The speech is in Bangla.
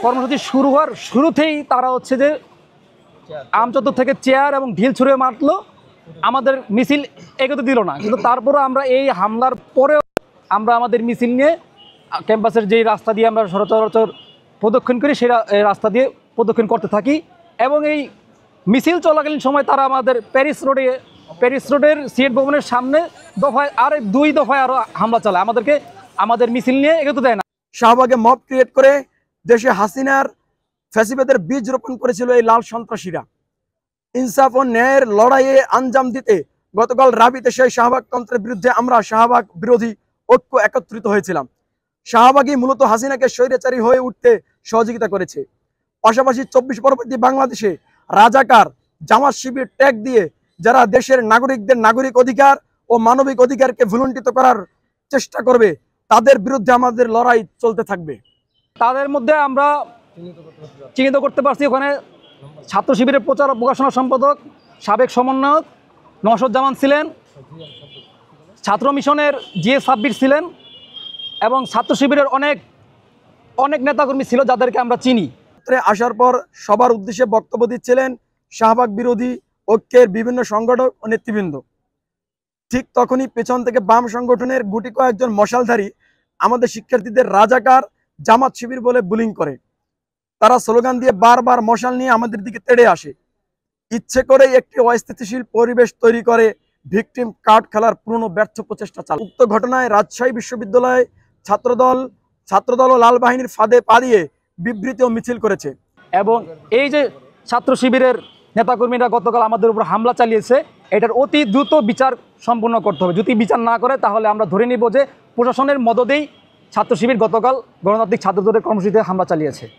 কর্মসূচি শুরু হওয়ার শুরুতেই তারা হচ্ছে যে আমচত্বর থেকে চেয়ার এবং ঢিল ছুঁড়ে মারলো, আমাদের মিছিল এগোতে দিল না। কিন্তু তারপরে আমরা এই হামলার পরেও আমরা আমাদের মিছিল নিয়ে ক্যাম্পাসের যেই রাস্তা দিয়ে আমরা সচরাচর প্রদক্ষিণ করি সেই রাস্তা দিয়ে প্রদক্ষিণ করতে থাকি। এবং এই মিছিল চলাকালীন সময় তারা আমাদের প্যারিস রোডের সিএট ভবনের সামনে দফায় দুই দফায় আরও হামলা চালায়, আমাদেরকে আমাদের মিছিল নিয়ে এগোতে দেয় না। শাহবাগে মব ক্রিয়েট করে দেশে হাসিনার ফ্যাসিবাদের বীজ রোপণ করেছিল এই লাল সন্ত্রাসীরা। ইনসাফ ও ন্যায়ের লড়াইয়ে আঞ্জাম দিতে গতকাল রাবিতে সেই শাহবাগ তন্ত্রের বিরুদ্ধে আমরা শাহবাগ বিরোধী ঐক্য একত্রিত হয়েছিলাম। শাহবাগই মূলত হাসিনাকে স্বৈরাচারী হয়ে উঠতে সহযোগিতা করেছে। পাশাপাশি 24 পরবর্তী বাংলাদেশে রাজাকার, জামাত শিবির ট্যাগ দিয়ে যারা দেশের নাগরিকদের নাগরিক অধিকার ও মানবিক অধিকারকে ভুলুণ্ঠিত করার চেষ্টা করবে, তাদের বিরুদ্ধে আমাদের লড়াই চলতে থাকবে। তাদের মধ্যে আমরা চিহ্নিত করতে পারছি, ওখানে ছাত্র শিবিরের প্রচার ও প্রকাশনা সম্পাদক সাবেক সমন্বয়ক নওশাদজামান ছিলেন, ছাত্র মিশনের জিএ সাব্বির ছিলেন এবং ছাত্র শিবিরের অনেক নেতাকর্মী ছিল যাদেরকে আমরা চিনি। আসার পর সবার উদ্দেশ্যে বক্তব্য দিচ্ছিলেন শাহবাগ বিরোধী ঐক্যের বিভিন্ন সংগঠক ও নেতৃবৃন্দ। ঠিক তখনই পেছন থেকে বাম সংগঠনের গুটি কয়েকজন মশালধারী আমাদের শিক্ষার্থীদের রাজাকার, জামাত শিবির বলে বুলিং করে। তারা স্লোগান দিয়ে বারবার মশাল নিয়ে আমাদের দিকে তেড়ে আসে। ইচ্ছে করে একটি অস্থিতিশীল পরিবেশ তৈরি করে ভিকটিম কার্ড খেলার পুরনো ব্যর্থ প্রচেষ্টা চালায়। উক্ত ঘটনায় রাজশাহী বিশ্ববিদ্যালয়ে ছাত্রদল ও লাল বাহিনীর ফাঁদে পা দিয়ে বিবৃতি ও মিছিল করেছে। এবং এই যে ছাত্র শিবিরের নেতাকর্মীরা গতকাল আমাদের উপর হামলা চালিয়েছে, এটার অতি দ্রুত বিচার সম্পূর্ণ করতে হবে। যদি বিচার না করে তাহলে আমরা ধরে নিব যে প্রশাসনের মদদেই ছাত্র শিবির গতকাল গণতান্ত্রিক ছাত্রদলের কর্মসূচিতে হামলা চালিয়েছে।